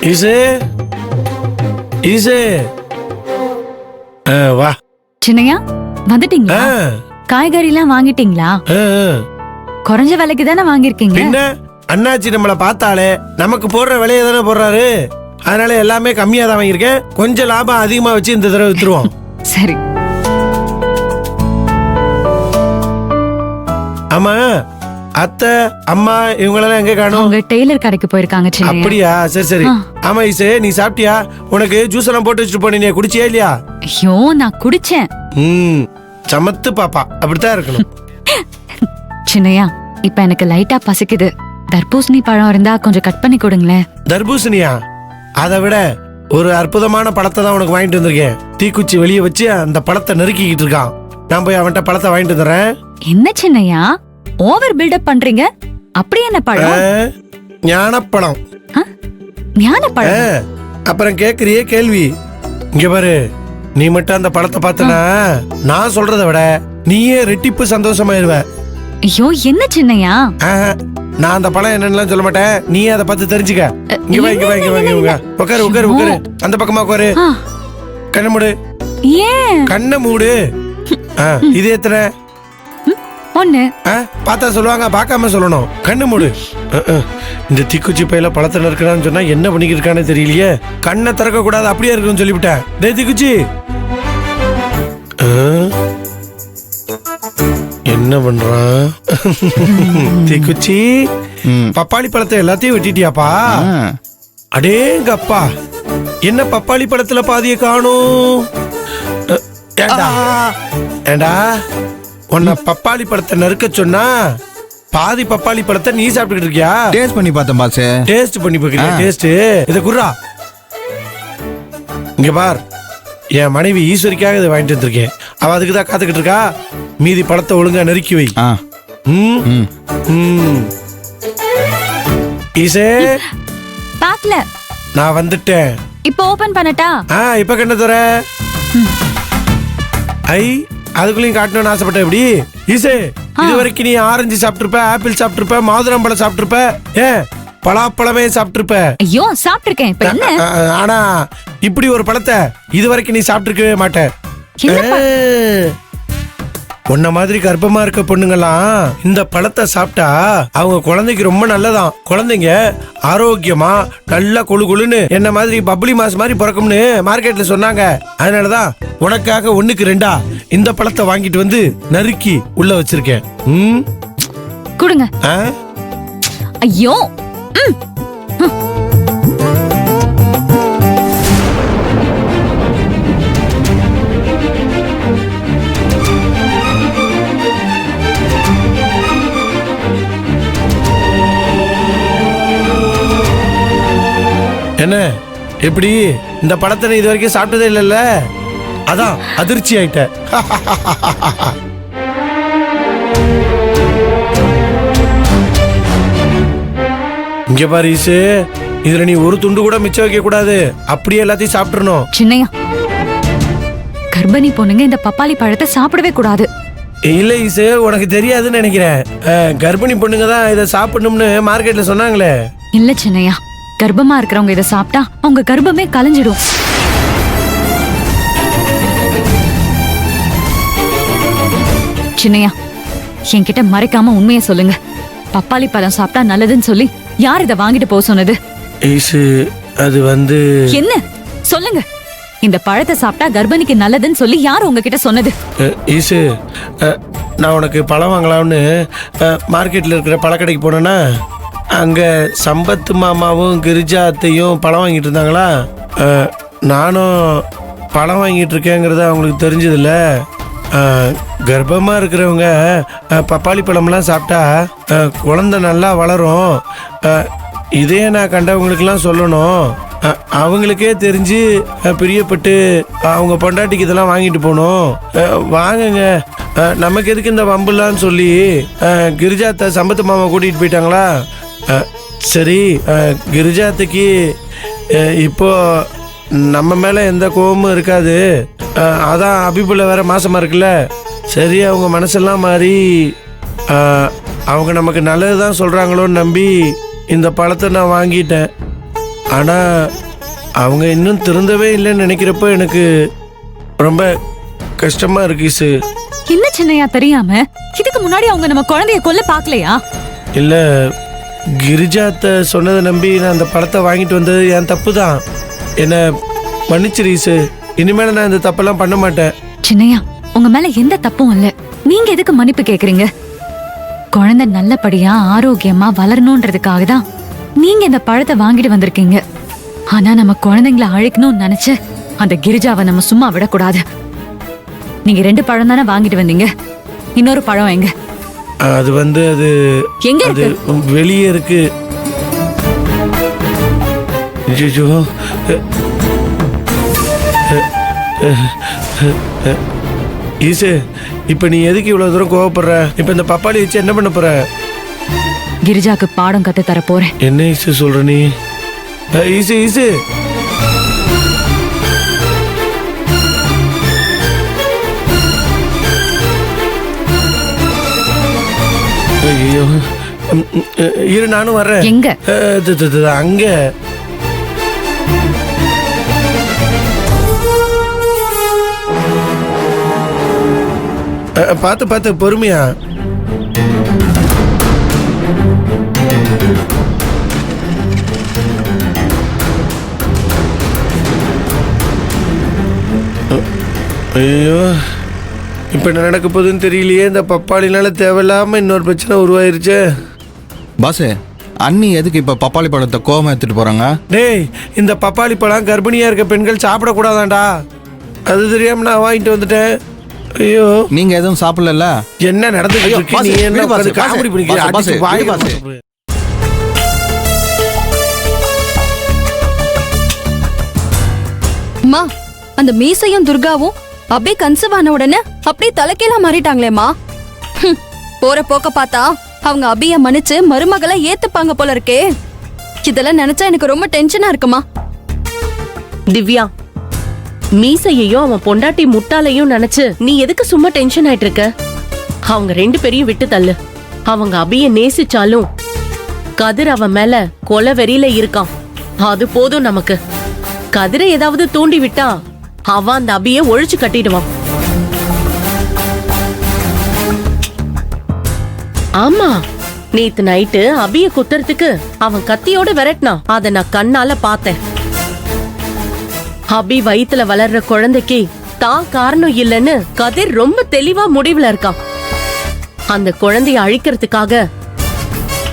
ஈசு ஈசு வா. சின்னையா வந்துட்டீங்களா? காய்கறி எல்லாம் வாங்கிட்டீங்களா? குறைஞ்ச விலைக்கு தானே வாங்கிருக்கீங்க. என்ன அண்ணாச்சி நம்மள பார்த்தாலே நமக்கு போடுற விலையை தானே போடுறாரு. அதனால எல்லாமே கம்மியா தான் வாங்கியிருக்கேன். கொஞ்சம் லாபம் அதிகமா வச்சு இந்த தடவை வித்துருவோம். சரி. ஆமா, அத்தை அம்மா இவங்களெல்லாம் எங்க காணோம்? அவங்க டெய்லர் கடைக்கு போயிருக்காங்க. சின்னையா. அப்படியா? சரி சரி. ஆமா ஈசு, நீ சாப்பிட்டியா? உனக்கு ஜூஸ் எல்லாம் போட்டு வச்சுட்டு போனீங்க, குடிச்சியா இல்லையா? ஐயோ, நான் குடிச்சேன். சமத்து பாப்பா, அப்படித்தான் இருக்கணும். சின்னையா, இப்ப எனக்கு லைட்டா பசிக்குது. தர்பூசணி பழம் இருந்தா கொஞ்சம் கட் பண்ணி கொடுங்களேன். தர்பூசணியா? அதை விட ஒரு அற்புதமான பழத்தை தான் உனக்கு வாங்கிட்டு வந்திருக்கேன். தீக்குச்சி வெளியே வச்சு அந்த பழத்தை நறுக்கிக்கிட்டு இருக்கான். நான் போய் அவன்கிட்ட பழத்தை வாங்கிட்டு வந்துடுறேன். என்ன சின்னையா, ஓவர் பில்டப் பண்றீங்க? அப்படி என்ன பழம்? ஞானப்பழம். ஞானப்பழம்? அப்புறம் கேக்குறியே கேள்வி. இங்க பாரு, நீ மட்டும் அந்த பழத்தை பார்த்தனா நான் சொல்றதை விட நீயே ரெட்டிப்பு சந்தோஷமாயிருவ. ஐயோ, என்ன சின்னையா? நான் அந்த பழம் என்னன்னு சொல்ல மாட்டேன், நீ அதை பார்த்து தெரிஞ்சுக்க. இங்க வா, இங்க வா, இங்க வா, இங்க வா. உட்காரு உட்காரு உட்காரு. அந்த பக்கமா உட்காரு. கண்ணை மூடு. ஏன் கண்ணை மூடு. இது எத்தனை? ஒண்ணு. பார்த்தா சொல்லுவாங்க, பார்க்காம சொல்லணும். கண்ணு மூடு. இந்த தீக்குச்சி பையில பழத்தை இருக்கிறான்னு சொன்னா என்ன பண்ணிக்கிட்டு இருக்கானே தெரியலையே. கண்ணை திறக்க கூடாது, அப்படியே இருக்குன்னு சொல்லிவிட்டேன். டேய் தீக்குச்சி, என்ன பண்றான்? தீக்குச்சி, பப்பாளி பழத்தை எல்லாத்தையும் வெட்டிட்டியாப்பா? அடேங்கப்பா, என்ன பப்பாளி பழத்துல பாதிய காணும்? ஏண்டா, உன்னை பப்பாளி பழத்தை நறுக்க சொன்னா பாதி பப்பாளி பழத்தை நீ சாப்பிட்டுக்கிட்டு இருக்கியா? டேஸ்ட் பண்ணி பார்த்தேன் பாஸ். டேஸ்ட் பண்ணி பார்க்கறியா? டேஸ்ட் இத குர்ரா. இங்க பார், என் மனைவி ஈஸ்வரிக்காக இதை வாங்கிட்டு வந்திருக்கேன். அவ அதுக்கு தான் காத்துக்கிட்டு இருக்கா. மீதி பழத்தை ஒழுங்கா நறுக்கி வை. ஈசே, பாக்கல. நான் வந்துட்டேன். இப்போ ஓபன் பண்ணட்டா? இப்ப கண்ண தர. ஐ, அதுக்குள்ளயும் காட்டணும்னு ஆசைப்பட்ட. எப்படி ஈசே, இது வரைக்கும் நீ ஆரஞ்சு சாப்பிட்டுருப்ப, ஆப்பிள் சாப்பிட்டுருப்ப, மாதுளம்பழம் சாப்பிட்டுருப்ப, ஏன் பலாப்பழமே சாப்பிட்டுருப்ப. ஐயோ, சாப்பிட்டுருக்கேன். இப்ப என்ன? ஆனா இப்படி ஒரு பழத்தை இது வரைக்கும் நீ சாப்பிட்டுருக்கவே மாட்ட. உன்ன மாதிரி கர்ப்பமா இருக்க பொண்ணுங்கெல்லாம் இந்த பழத்தை சாப்பிட்டா அவங்க குழந்தைக்கு ரொம்ப நல்லதான். குழந்தைங்க ஆரோக்கியமா நல்லா கொழு கொழுன்னு என்ன மாதிரி பப்ளி மாஸ் மாதிரி பிறக்கும்னு மார்க்கெட்ல சொன்னாங்க. அதனாலதான் உனக்காக 1க்கு 2 இந்த பழத்தை வாங்கிட்டு வந்து நறுக்கி உள்ள வச்சிருக்கேன். கொடுங்க. ஐயோ, என்ன எப்படி? இந்த பழத்தை இது வரைக்கும் சாப்பிட்டதே இல்லைல்ல, அதான் அதிர்ச்சி ஆயிட்ட. இங்க பாரு ஈசு, இதுல நீ ஒரு துண்டு கூட மிச்சம் வைக்க கூடாது. அப்படியே எல்லாத்தையும் சாப்பிட்டுறணும். சின்னையா, கர்ப்பிணி பொண்ணுங்க இந்த பப்பாளி பழத்தை சாப்பிடவே கூடாது. இல்ல ஈசு, உனக்கு தெரியாதுன்னு நினைக்கிறேன். கர்ப்பிணி பொண்ணுங்க தான் இதை சாப்பிடணும்னு மார்க்கெட்ல சொன்னாங்களே. இல்ல சின்னையா, கர்ப்பமா இருக்கிறவங்க இதை சாப்பிட்டா அவங்க கர்ப்பமே கலைஞ்சிடும். சின்னையா, என்கிட்ட மறைக்காம உண்மையை சொல்லுங்க. பப்பாளி பழம் சாப்பிட்டா நல்லதுன்னு சொல்லி யார் இதை வாங்கிட்டு போக சொன்னது? அது வந்து என்ன சொல்லுங்க. இந்த பழத்தை சாப்பிட்டா கர்ப்பிணிக்கு நல்லதுன்னு சொல்லி யார் உங்ககிட்ட சொன்னது? ஈசு, நான் உனக்கு பழம் வாங்கலாம்னு மார்க்கெட்ல இருக்கிற பழக்கடைக்கு போனேன்னா அங்க சம்பத்து மாமாவும் கிரிஜா அத்தையும் பழம் வாங்கிட்டு இருந்தாங்களா. நானும் பழம் வாங்கிட்டு இருக்கேங்கிறது அவங்களுக்கு தெரிஞ்சதில்ல. கர்ப்பமா இருக்கிறவங்க பப்பாளி பழம்லாம் சாப்பிட்டா குழந்தை நல்லா வளரும். இதே நான் கண்டவங்களுக்கெல்லாம் சொல்லணும். அவங்களுக்கே தெரிஞ்சு பிரியப்பட்டு அவங்க பொண்டாட்டிக்கு இதெல்லாம் வாங்கிட்டு போகணும். வாங்குங்க, நமக்கு எதுக்கு இந்த வம்புலான்னு சொல்லி கிரிஜாத்தை சம்பத்து மாமா கூட்டிகிட்டு போயிட்டாங்களா. சரி, கிரிஜாத்துக்கு இப்போ நம்ம மேலே எந்த கோபமும் இருக்காது. அதான் அபிபுள்ள வேற மாசமா இருக்குல்ல. சரி, அவங்க மனசெல்லாம் மாறி அவங்க நமக்கு நல்லது தான் சொல்கிறாங்களோன்னு நம்பி இந்த பழத்தை நான் வாங்கிட்டேன். ஆனா அவங்க இன்னும் திருந்தவே இல்லைன்னு நினைக்கிறப்போ எனக்கு ரொம்ப கஷ்டமா இருக்கு ஈசு. என்ன சின்னையா தெரியாம இதுக்கு முன்னாடி அவங்க நம்ம குழந்தைய கொல்ல பாக்கலையா? இல்ல, கிரிஜாத்த சொன்னதை நம்பி நான் அந்த பழத்தை வாங்கிட்டு வந்தது என் தப்பு தான். என்ன மன்னிச்சிரு ஈசு. இனிமேல நான் இந்த தப்பெல்லாம் பண்ண மாட்டேன். சின்னையா, உங்க மேல எந்த தப்பும் இல்ல. நீங்க எதுக்கு மன்னிப்பு கேக்குறீங்க? குழந்தை நல்லபடியா ஆரோக்கியமா வளரணும்ன்றதுக்காக தான் நீங்க இந்த பழத்தை வாங்கிட்டு வந்திருக்கீங்க. ஆனா நம்ம குழந்தைங்களை அழிக்கணும்னு நினைச்சு அந்த கிரிஜாவை நம்ம சும்மா விடக்கூடாது. நீங்க 2 பழம் தானே வாங்கிட்டு வந்தீங்க. இன்னொரு பழம் எங்க? அது அது எங்க அது இருக்கு? வெளியே இருக்கு. ஐயோ, ஈசு, இப்ப நீ எதுக்கு இவ்வளவு தூரம் கோவப்படுற? இப்ப இந்த பப்பாளி வச்சு என்ன பண்ண போற? கிரிஜாக்கு பாடம் கத்து தர போறேன். என்ன ஈசு சொல்ற நீ? ஈசு ஈசு, ஐயோ, இரு நானும் வர்றேன். எங்க? அங்க. பார்த்து பார்த்து பொறுமையா. ஐயோ, இப்ப என்ன நடக்க போகுதுன்னு தெரியலையே. இந்த பப்பாளினால தேவையில்லாம இன்னொரு பிரச்சனை உருவாயிருச்சு. பாசு, அண்ணி எதுக்கு இப்ப பப்பாளி பழத்தை கோவமா எடுத்துட்டு போறாங்க? டேய், இந்த பப்பாளி பழம் கர்ப்பிணியா இருக்க பெண்கள் சாப்பிடக்கூடாதாண்டா. அது தெரியாம நான் வாங்கிட்டு வந்துட்டேன். ஐயோ, நீங்க எதுவும் சாப்பிடல? என்ன நடந்துட்டு இருக்கு? நீ என்ன உட்கார்ந்து காமெடி பண்ணிக்கிற? அடிச்சு வாயை பாசு. அம்மா, அந்த மீசையும் துர்காவும் அப்படியே கன்சீவ் ஆன உடனே அப்படியே தலைக்கீழா மாறிட்டாங்களேம்மா. போற போக்க பார்த்தா அவங்க அபிய மன்னிச்சு மருமகளை ஏத்துப்பாங்க போல இருக்கே. இதெல்லாம் நினைச்சா எனக்கு ரொம்ப டென்ஷனா இருக்குமா. திவ்யா, மீசையையும் அவன் பொண்டாட்டி முட்டாளையும் நினைச்சு நீ எதுக்கு சும்மா டென்ஷன் ஆயிட்டு இருக்க? அவங்க 2 பேரையும் விட்டு தள்ளு. அவங்க அபிய நேசிச்சாலும் கதிர் அவன் மேல கொலை வெறியில இருக்கான். அது போதும் நமக்கு. கதிரை ஏதாவது தூண்டி விட்டா அவன் அந்த அபிய ஒழிச்சு கட்டிடுவான். ஆமா, நேத்து நைட்டு அபிய குத்துறதுக்கு அவன் கத்தியோட விரட்டினான். அத நான் கண்ணால பார்த்தேன். அபி வயித்துல வளர்ற குழந்தைக்கு தான் காரணம் இல்லைன்னு கதிர் ரொம்ப தெளிவா முடிவுல இருக்கான். அந்த குழந்தைய அழிக்கிறதுக்காக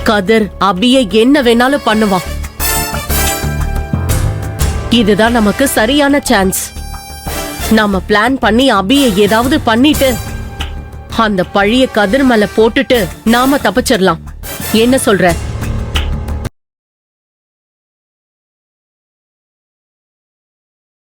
கதிர் அபிய என்ன வேணாலும் பண்ணுவான். இதுதான் நமக்கு சரியான சான்ஸ். நாம பிளான் பண்ணி அபிய ஏதாவது பண்ணிட்டு அந்த பழிய கதிர் மேல போட்டுட்டு நாம தப்பிச்சிடலாம். என்ன சொல்ற?